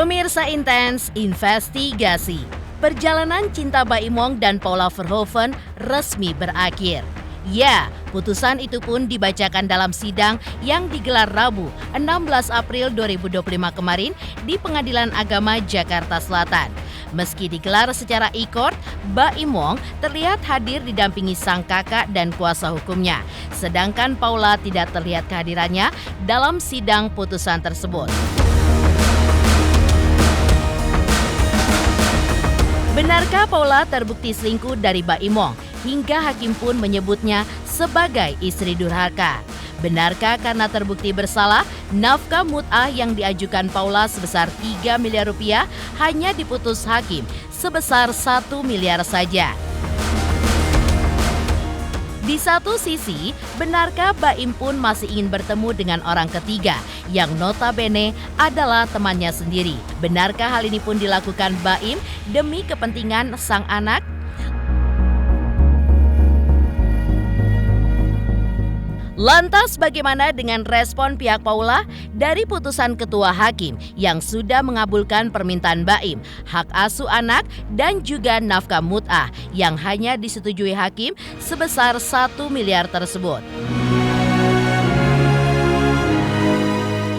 Pemirsa Intens Investigasi, perjalanan cinta Baim Wong dan Paula Verhoeven resmi berakhir. Ya, putusan itu pun dibacakan dalam sidang yang digelar Rabu 16 April 2025 kemarin di Pengadilan Agama Jakarta Selatan. Meski digelar secara e-court, Baim Wong terlihat hadir didampingi sang kakak dan kuasa hukumnya. Sedangkan Paula tidak terlihat kehadirannya dalam sidang putusan tersebut. Benarkah Paula terbukti selingkuh dari Baim Wong? Hingga hakim pun menyebutnya sebagai istri durhaka. Benarkah karena terbukti bersalah, nafkah mut'ah yang diajukan Paula sebesar 3 miliar rupiah hanya diputus hakim sebesar 1 miliar saja? Di satu sisi, benarkah Baim pun masih ingin bertemu dengan orang ketiga yang notabene adalah temannya sendiri? Benarkah hal ini pun dilakukan Baim demi kepentingan sang anak? Lantas bagaimana dengan respon pihak Paula dari putusan ketua hakim yang sudah mengabulkan permintaan Baim, hak asuh anak dan juga nafkah mut'ah yang hanya disetujui hakim sebesar 1 miliar tersebut?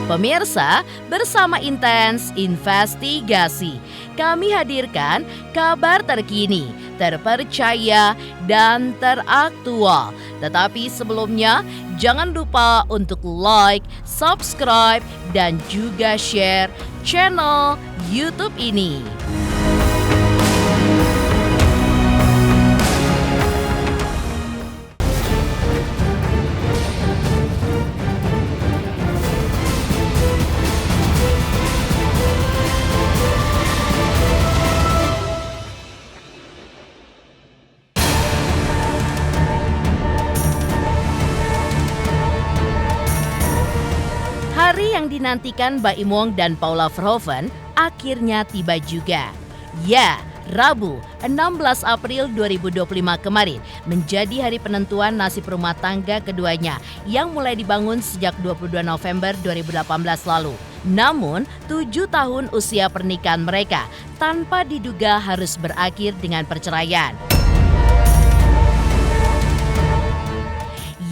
Pemirsa, bersama Intens Investigasi, kami hadirkan kabar terkini, terpercaya, dan teraktual. Tetapi sebelumnya, jangan lupa untuk like, subscribe, dan juga share channel YouTube ini. Hari yang dinantikan Baim Wong dan Paula Verhoeven akhirnya tiba juga. Ya, Rabu 16 April 2025 kemarin menjadi hari penentuan nasib rumah tangga keduanya yang mulai dibangun sejak 22 November 2018 lalu. Namun, 7 tahun usia pernikahan mereka tanpa diduga harus berakhir dengan perceraian.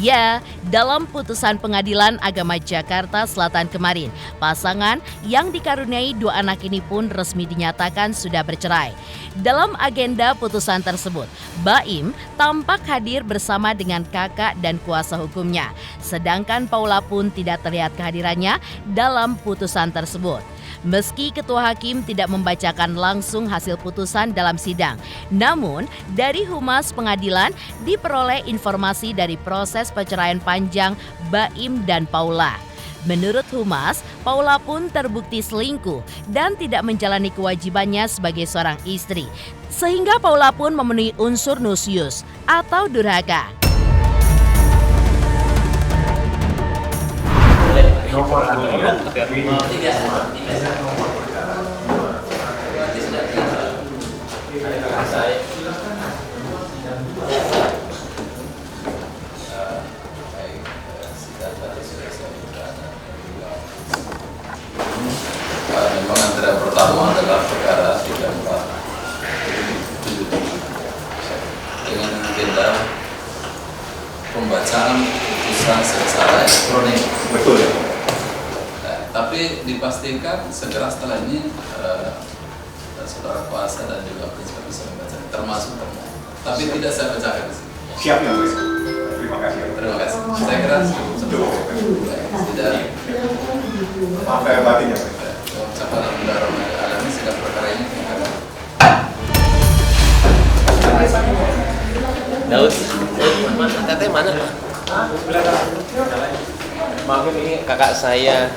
Ya, dalam putusan Pengadilan Agama Jakarta Selatan kemarin, pasangan yang dikaruniai 2 anak ini pun resmi dinyatakan sudah bercerai. Dalam agenda putusan tersebut, Baim tampak hadir bersama dengan kakak dan kuasa hukumnya, sedangkan Paula pun tidak terlihat kehadirannya dalam putusan tersebut. Meski ketua hakim tidak membacakan langsung hasil putusan dalam sidang, namun dari Humas Pengadilan diperoleh informasi dari proses perceraian panjang Baim dan Paula. Menurut Humas, Paula pun terbukti selingkuh dan tidak menjalani kewajibannya sebagai seorang istri, sehingga Paula pun memenuhi unsur nusyus atau durhaka. Nomor saya memang antara pertama adalah perkara sidang dengan agenda pembacaan putusan secara elektronik. Betul ya. Tapi dipastikan segera setelah ini saudara kuasa dan juga prinsip bisa membaca, termasuk temuan. Tapi tidak saya bacakan di sini. Siap ya, Mas. Terima kasih. Terima kasih. Saya kira tidak. Maaf ya batin ya, Mas. Ucapan alami sidang perkara ini. Daud, teteh mana? Maaf ini kakak saya.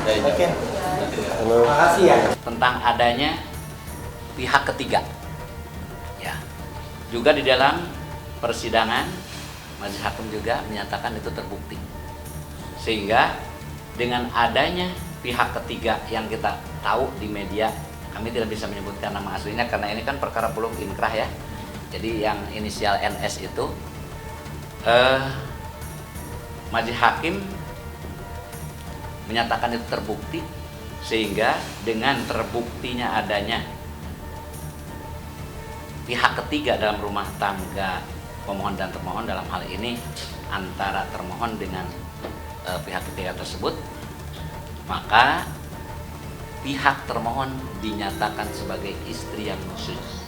Oke. Terima kasih ya. Tentang adanya pihak ketiga. Ya. Juga di dalam persidangan majelis hakim juga menyatakan itu terbukti. Sehingga dengan adanya pihak ketiga yang kita tahu di media, kami tidak bisa menyebutkan nama aslinya karena ini kan perkara belum inkrah ya. Jadi yang inisial NS itu majelis hakim menyatakan itu terbukti, sehingga dengan terbuktinya adanya pihak ketiga dalam rumah tangga pemohon dan termohon, dalam hal ini antara termohon dengan pihak ketiga tersebut, maka pihak termohon dinyatakan sebagai istri yang nusyuz.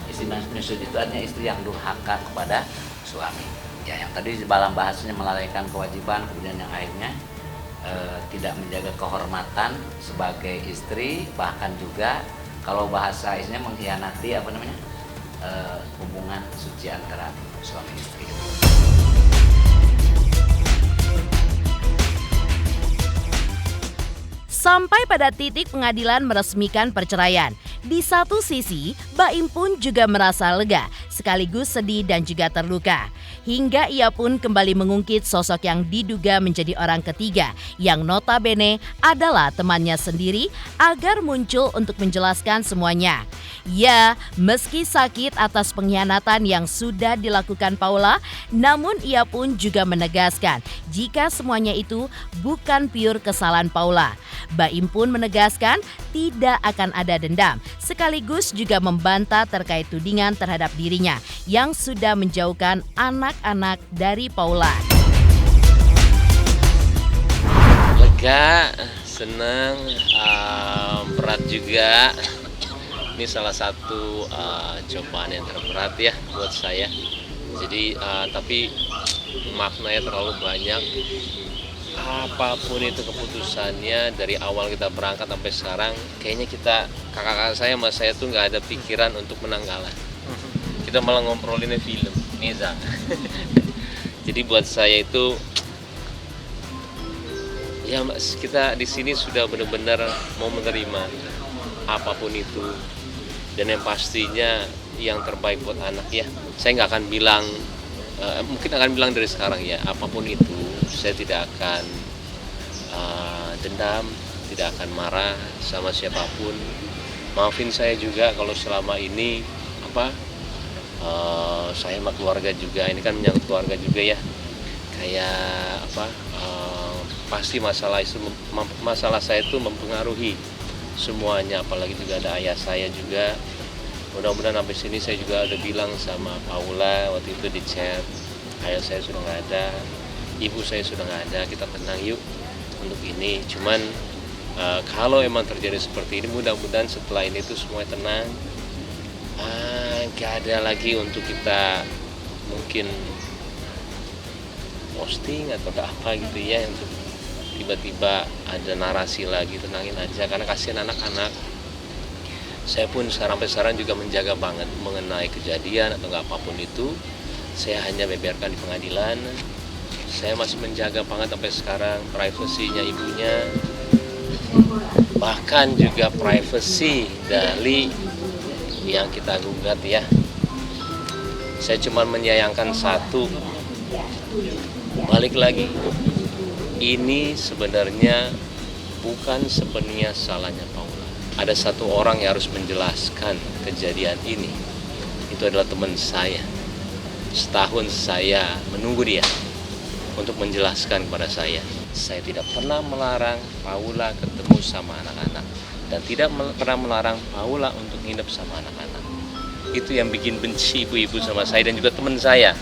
Istri nusyuz itu artinya istri yang durhaka kepada suami. Ya, yang tadi dalam bahasanya melalaikan kewajiban, kemudian yang akhirnya tidak menjaga kehormatan sebagai istri, bahkan juga kalau bahasa isinya mengkhianati hubungan suci antara suami istri. Sampai pada titik pengadilan meresmikan perceraian. Di satu sisi, Baim pun juga merasa lega, sekaligus sedih dan juga terluka. Hingga ia pun kembali mengungkit sosok yang diduga menjadi orang ketiga, yang notabene adalah temannya sendiri, agar muncul untuk menjelaskan semuanya. Ya, meski sakit atas pengkhianatan yang sudah dilakukan Paula, namun ia pun juga menegaskan jika semuanya itu bukan pure kesalahan Paula. Baim pun menegaskan tidak akan ada dendam, sekaligus juga membantah terkait tudingan terhadap dirinya yang sudah menjauhkan anak-anak dari Paula. Lega, senang, berat juga. Ini salah satu cobaan yang terberat ya buat saya. Jadi tapi maknanya terlalu banyak. Apapun itu keputusannya, dari awal kita berangkat sampai sekarang, kayaknya kakak-kakak saya sama saya tuh nggak ada pikiran untuk menang kalah. Kita malah ngomprolinnya film, Niza. Jadi buat saya itu, ya mas, kita di sini sudah benar-benar mau menerima apapun itu, dan yang pastinya yang terbaik buat anak ya. Saya nggak akan bilang, mungkin akan bilang dari sekarang ya, apapun itu saya tidak akan dendam, tidak akan marah sama siapapun. Maafin saya juga kalau selama ini saya sama keluarga juga, ini kan menyangkut keluarga juga ya, kayak pasti masalah saya itu mempengaruhi semuanya, apalagi juga ada ayah saya juga. Mudah-mudahan sampai sini saya juga udah bilang sama Paula waktu itu di chat, ayah saya sudah nggak ada, ibu saya sudah nggak ada, kita tenang yuk untuk ini. Cuman kalau emang terjadi seperti ini, mudah-mudahan setelah ini tuh semuanya tenang, nggak ada lagi untuk kita mungkin posting atau apa gitu ya, untuk tiba-tiba ada narasi lagi. Tenangin aja, karena kasihan anak-anak. Saya pun sampai sekarang juga menjaga banget mengenai kejadian atau nggak apapun itu. Saya hanya beberkan di pengadilan. Saya masih menjaga banget sampai sekarang privasinya ibunya, bahkan juga privasi dari yang kita gugat ya. Saya cuma menyayangkan satu, balik lagi, ini sebenarnya bukan sepenuhnya salahnya Paula. Ada satu orang yang harus menjelaskan kejadian ini. Itu adalah teman saya. Setahun saya menunggu dia untuk menjelaskan kepada saya. Saya tidak pernah melarang Paula ketemu sama anak-anak, dan tidak pernah melarang Paula untuk nginep sama anak-anak. Itu yang bikin benci ibu-ibu sama saya dan juga teman saya.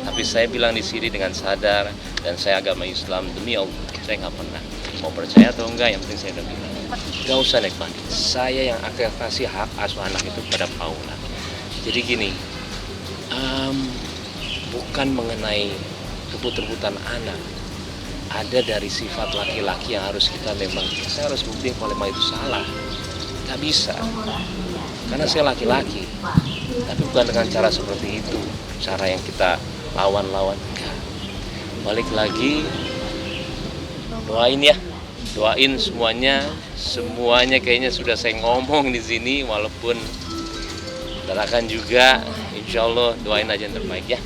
Tapi saya bilang di sini dengan sadar, dan saya agama Islam, demi Allah, saya nggak pernah. Mau percaya atau enggak, yang penting saya udah bilang. Gak usah naik banding. Saya yang akan kasih hak asuh anak itu pada Paula. Jadi gini, bukan mengenai rebut-rebutan anak. Ada dari sifat laki-laki yang harus saya harus buktiin kalau memang itu salah. Gak bisa. Karena saya laki-laki. Tapi bukan dengan cara seperti itu. Cara yang kita lawan-lawan. Enggak. Balik lagi, doain ya. Doain semuanya kayaknya sudah saya ngomong di sini, walaupun dadakan juga. Insya Allah doain aja yang terbaik ya.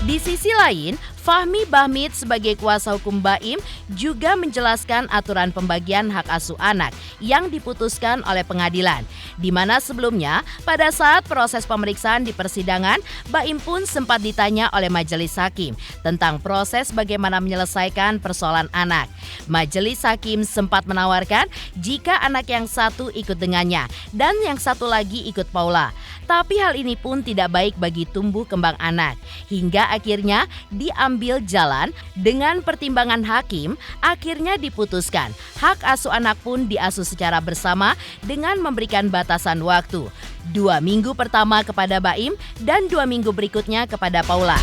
Di sisi lain, Fahmi Bahmid sebagai kuasa hukum Baim juga menjelaskan aturan pembagian hak asuh anak yang diputuskan oleh pengadilan, di mana sebelumnya pada saat proses pemeriksaan di persidangan, Baim pun sempat ditanya oleh majelis hakim tentang proses bagaimana menyelesaikan persoalan anak. Majelis hakim sempat menawarkan jika anak yang satu ikut dengannya dan yang satu lagi ikut Paula. Tapi hal ini pun tidak baik bagi tumbuh kembang anak. Hingga akhirnya diambil jalan dengan pertimbangan hakim, akhirnya diputuskan hak asuh anak pun diasuh secara bersama dengan memberikan batasan waktu 2 minggu pertama kepada Baim dan 2 minggu berikutnya kepada Paula.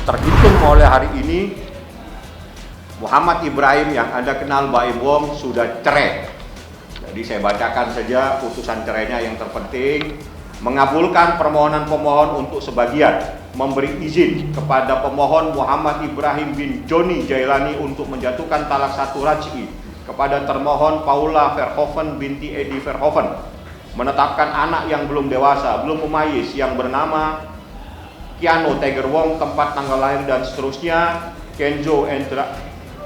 Terhitung mulai hari ini, Muhammad Ibrahim yang Anda kenal Baim Wong sudah cerai. Jadi saya bacakan saja putusan cerainya yang terpenting. Mengabulkan permohonan pemohon untuk sebagian, memberi izin kepada pemohon Muhammad Ibrahim bin Joni Jailani untuk menjatuhkan talak 1 raj'i kepada termohon Paula Verhoeven binti Edi Verhoeven, menetapkan anak yang belum dewasa, belum memayis yang bernama Kiano Tiger Wong, tempat tanggal lahir dan seterusnya, Kenzo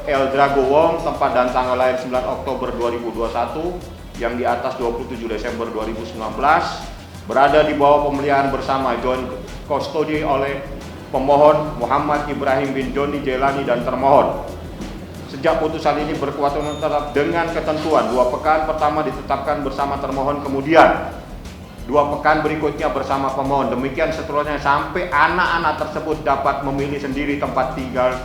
Eldrago Wong, tempat dan tanggal lahir 9 Oktober 2021, yang di atas 27 Desember 2019, berada di bawah pemeliharaan bersama joint custody oleh pemohon Muhammad Ibrahim bin Joni Jailani dan termohon. Sejak putusan ini berkekuatan tetap dengan ketentuan 2 pekan pertama ditetapkan bersama termohon, kemudian 2 pekan berikutnya bersama pemohon. Demikian seterusnya sampai anak-anak tersebut dapat memilih sendiri tempat tinggal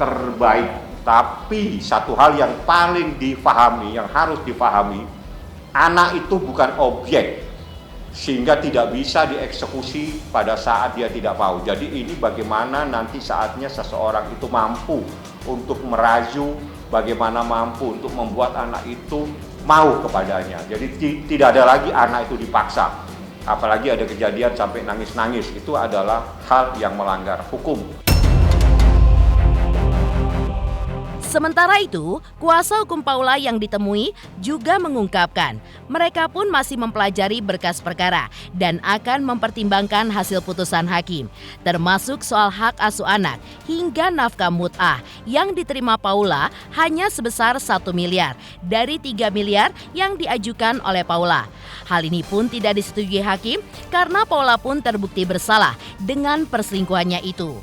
terbaik. Tapi satu hal yang paling difahami, yang harus difahami, anak itu bukan objek, sehingga tidak bisa dieksekusi pada saat dia tidak mau. Jadi ini bagaimana nanti saatnya seseorang itu mampu untuk merayu, bagaimana mampu untuk membuat anak itu mau kepadanya. Jadi tidak ada lagi anak itu dipaksa. Apalagi ada kejadian sampai nangis-nangis, itu adalah hal yang melanggar hukum. Sementara itu, kuasa hukum Paula yang ditemui juga mengungkapkan mereka pun masih mempelajari berkas perkara dan akan mempertimbangkan hasil putusan hakim, termasuk soal hak asuh anak hingga nafkah mut'ah yang diterima Paula hanya sebesar 1 miliar dari 3 miliar yang diajukan oleh Paula. Hal ini pun tidak disetujui hakim karena Paula pun terbukti bersalah dengan perselingkuhannya itu.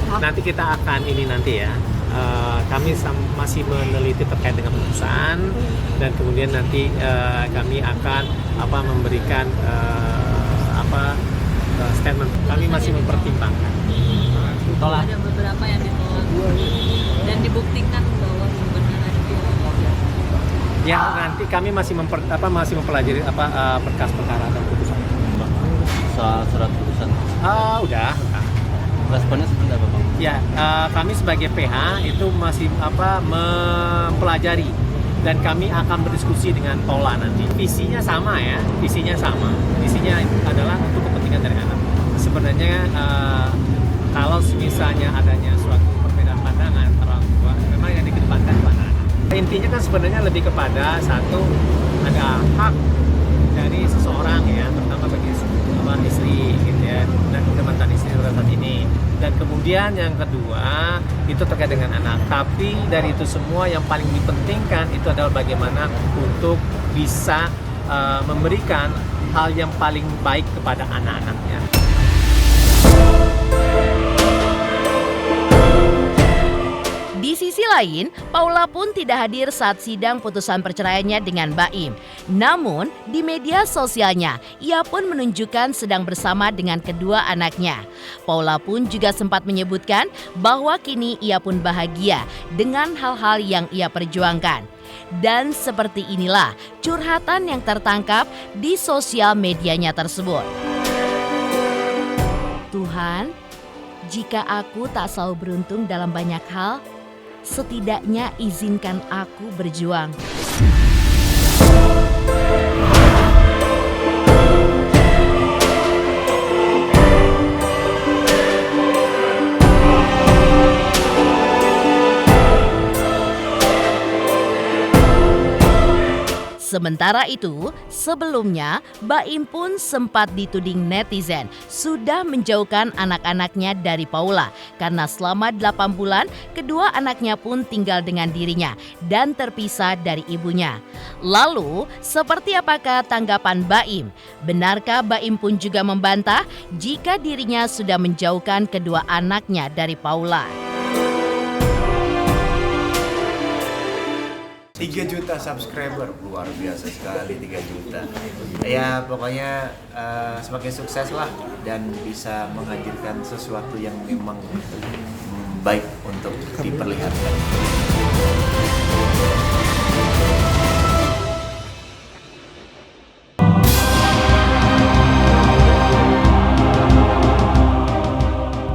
Nanti kita akan kami masih meneliti terkait dengan putusan dan kemudian nanti kami akan memberikan statement. Kami masih mempertimbangkan. Tolak. Ada beberapa yang ditolak dan dibuktikan bahwa kebenaran itu. Ya, nanti kami masih mempelajari berkas perkara dan putusan. Surat putusan. Udah. Responnya seperti apa, Bang? Ya, kami sebagai PH itu masih mempelajari dan kami akan berdiskusi dengan Paula nanti. Visinya sama ya, visinya adalah untuk kepentingan dari anak. Sebenarnya kalau misalnya adanya suatu perbedaan pandangan orang tua, memang yang dikedepankan adalah anak. Intinya kan sebenarnya lebih kepada satu, ada hak dari seseorang ya, terutama bagi istri gitu ya, dan mantan istri saat ini. Dan kemudian yang kedua itu terkait dengan anak. Tapi dari itu semua yang paling dipentingkan itu adalah bagaimana untuk bisa memberikan hal yang paling baik kepada anak-anaknya. Di sisi lain, Paula pun tidak hadir saat sidang putusan perceraiannya dengan Baim. Namun, di media sosialnya, ia pun menunjukkan sedang bersama dengan kedua anaknya. Paula pun juga sempat menyebutkan bahwa kini ia pun bahagia dengan hal-hal yang ia perjuangkan. Dan seperti inilah curhatan yang tertangkap di sosial medianya tersebut. Tuhan, jika aku tak selalu beruntung dalam banyak hal, setidaknya izinkan aku berjuang. Sementara itu, sebelumnya Baim pun sempat dituding netizen sudah menjauhkan anak-anaknya dari Paula karena selama 8 bulan kedua anaknya pun tinggal dengan dirinya dan terpisah dari ibunya. Lalu, seperti apakah tanggapan Baim? Benarkah Baim pun juga membantah jika dirinya sudah menjauhkan kedua anaknya dari Paula? 3 juta subscriber, luar biasa sekali 3 juta. Ya pokoknya semakin sukses lah dan bisa menghadirkan sesuatu yang memang baik untuk diperlihatkan.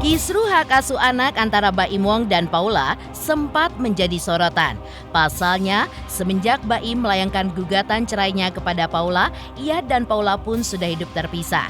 Kisru hak asuh anak antara Baim Wong dan Paula sempat menjadi sorotan. Pasalnya, semenjak Baim melayangkan gugatan cerainya kepada Paula, ia dan Paula pun sudah hidup terpisah.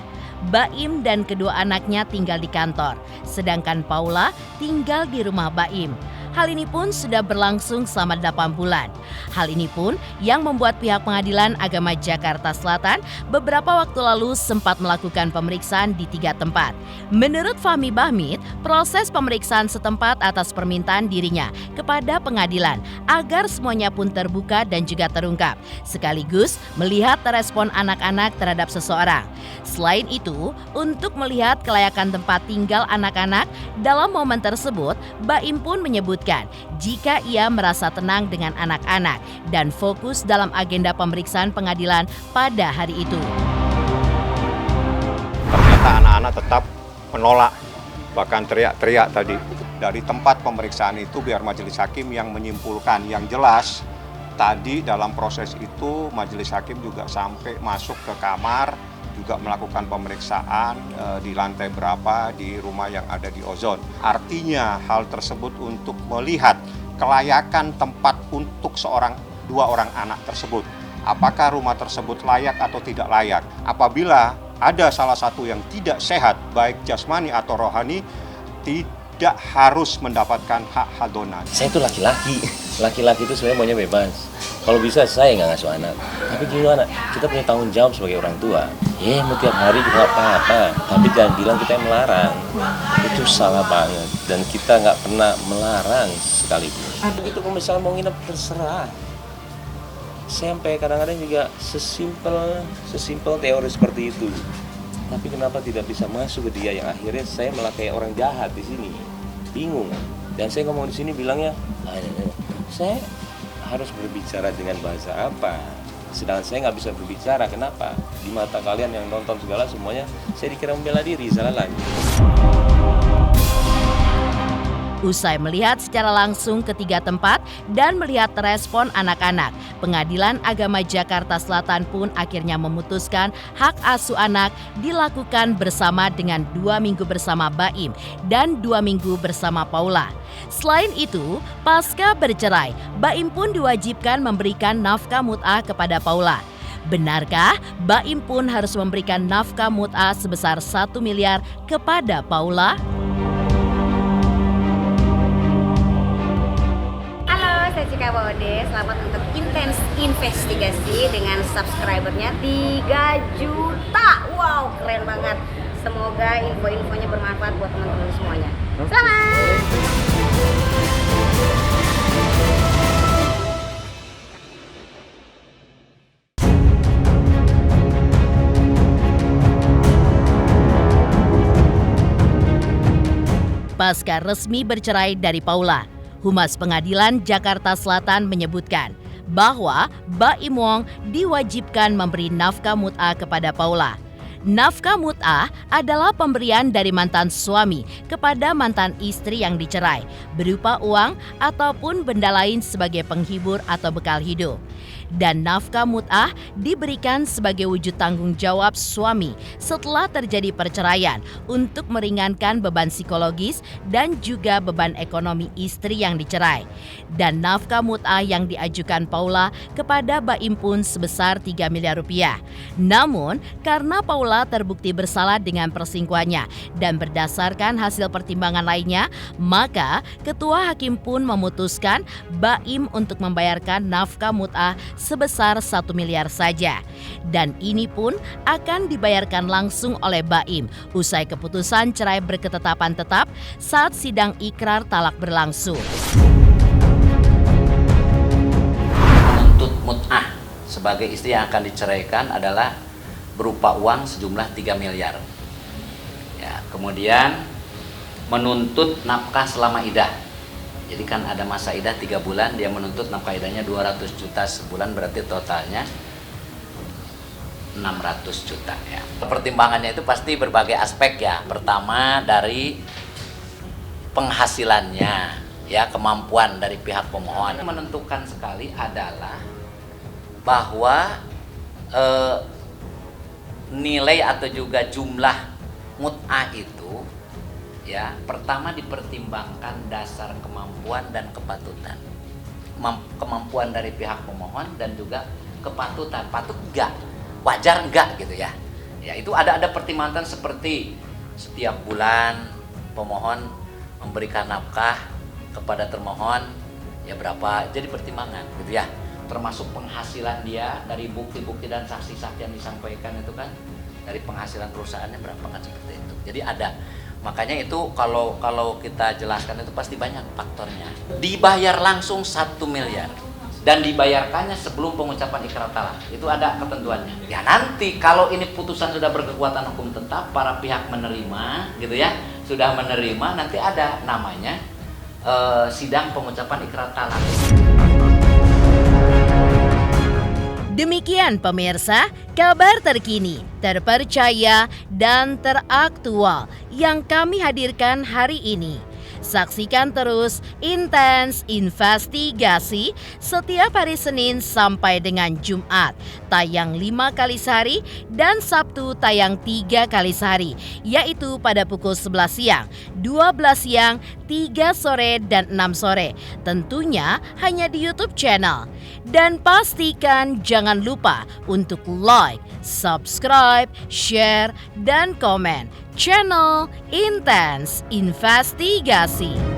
Baim dan kedua anaknya tinggal di kantor, sedangkan Paula tinggal di rumah Baim. Hal ini pun sudah berlangsung selama 8 bulan. Hal ini pun yang membuat pihak Pengadilan Agama Jakarta Selatan beberapa waktu lalu sempat melakukan pemeriksaan di 3 tempat. Menurut Fahmi Bahmid, proses pemeriksaan setempat atas permintaan dirinya kepada pengadilan agar semuanya pun terbuka dan juga terungkap, sekaligus melihat respon anak-anak terhadap seseorang. Selain itu, untuk melihat kelayakan tempat tinggal anak-anak, dalam momen tersebut, Baim pun menyebut jika ia merasa tenang dengan anak-anak dan fokus dalam agenda pemeriksaan pengadilan pada hari itu. Ternyata anak-anak tetap menolak, bahkan teriak-teriak tadi. Dari tempat pemeriksaan itu biar majelis hakim yang menyimpulkan. Yang jelas tadi dalam proses itu majelis hakim juga sampai masuk ke kamar, juga melakukan pemeriksaan di lantai berapa di rumah yang ada di Ozon. Artinya hal tersebut untuk melihat kelayakan tempat untuk dua orang anak tersebut. Apakah rumah tersebut layak atau tidak layak. Apabila ada salah satu yang tidak sehat, baik jasmani atau rohani, tidak harus mendapatkan hak hadonan. Saya itu laki-laki. Laki-laki itu sebenarnya maunya bebas. Kalau bisa saya nggak ngasuh anak. Tapi gimana? Kita punya tanggung jawab sebagai orang tua. Mau tiap hari juga apa-apa. Tapi jangan bilang kita yang melarang. Itu salah banget. Dan kita nggak pernah melarang sekalipun. Begitu kalau misalnya mau nginep terserah. Sampai kadang-kadang juga sesimpel teori seperti itu. Tapi kenapa tidak bisa masuk ke dia yang akhirnya saya malah kayak orang jahat di sini. Bingung. Dan saya ngomong di sini bilangnya, saya harus berbicara dengan bahasa apa? Sedangkan saya nggak bisa berbicara. Kenapa? Di mata kalian yang nonton segala semuanya, saya dikira membela diri, salah lagi. Usai melihat secara langsung ketiga tempat dan melihat respon anak-anak, Pengadilan Agama Jakarta Selatan pun akhirnya memutuskan hak asuh anak dilakukan bersama dengan 2 minggu bersama Baim dan 2 minggu bersama Paula. Selain itu, pasca bercerai, Baim pun diwajibkan memberikan nafkah mut'ah kepada Paula. Benarkah Baim pun harus memberikan nafkah mut'ah sebesar 1 miliar kepada Paula? Saya Cika Bode, selamat untuk Intens Investigasi dengan subscribernya 3 juta. Wow, keren banget. Semoga info-infonya bermanfaat buat teman-teman semuanya. Selamat! Pasca resmi bercerai dari Paula, Humas Pengadilan Jakarta Selatan menyebutkan bahwa Baim Wong diwajibkan memberi nafkah mut'ah kepada Paula. Nafkah mut'ah adalah pemberian dari mantan suami kepada mantan istri yang dicerai, berupa uang ataupun benda lain sebagai penghibur atau bekal hidup. Dan nafkah mut'ah diberikan sebagai wujud tanggung jawab suami setelah terjadi perceraian untuk meringankan beban psikologis dan juga beban ekonomi istri yang dicerai. Dan nafkah mut'ah yang diajukan Paula kepada Baim pun sebesar 3 miliar rupiah. Namun, karena Paula terbukti bersalah dengan perselingkuhannya dan berdasarkan hasil pertimbangan lainnya, maka Ketua Hakim pun memutuskan Baim untuk membayarkan nafkah mut'ah sebesar 1 miliar saja. Dan ini pun akan dibayarkan langsung oleh Baim usai keputusan cerai berketetapan tetap saat sidang ikrar talak berlangsung. Menuntut mut'ah sebagai istri yang akan diceraikan adalah berupa uang sejumlah 3 miliar. Ya, kemudian menuntut nafkah selama idah. Jadi kan ada masa idah 3 bulan, dia menuntut nafkah idahnya 200 juta sebulan, berarti totalnya 600 juta ya. Pertimbangannya itu pasti berbagai aspek ya. Pertama dari penghasilannya, ya, kemampuan dari pihak pemohon. Yang menentukan sekali adalah bahwa nilai atau juga jumlah mut'ah itu, ya, pertama dipertimbangkan dasar kemampuan dan kepatutan. Kemampuan dari pihak pemohon dan juga kepatutan. Patut enggak? Wajar enggak gitu ya. Ya, itu ada pertimbangan seperti setiap bulan pemohon memberikan nafkah kepada termohon ya berapa, jadi pertimbangan gitu ya. Termasuk penghasilan dia dari bukti-bukti dan saksi-saksi yang disampaikan itu kan, dari penghasilan perusahaannya berapa kan, seperti itu. Jadi ada, makanya itu kalau kita jelaskan itu pasti banyak faktornya. Dibayar langsung 1 miliar dan dibayarkannya sebelum pengucapan ikrar talak, itu ada ketentuannya. Ya nanti kalau ini putusan sudah berkekuatan hukum tetap, para pihak menerima gitu ya, sudah menerima, nanti ada namanya sidang pengucapan ikrar talak. Demikian pemirsa, kabar terkini, terpercaya, dan teraktual yang kami hadirkan hari ini. Saksikan terus Intens Investigasi setiap hari Senin sampai dengan Jumat, tayang 5 kali sehari dan Sabtu tayang 3 kali sehari, yaitu pada pukul 11 siang, 12 siang, 3 sore, dan 6 sore. Tentunya hanya di YouTube channel. Dan pastikan jangan lupa untuk like, subscribe, share, dan komen channel Intens Investigasi.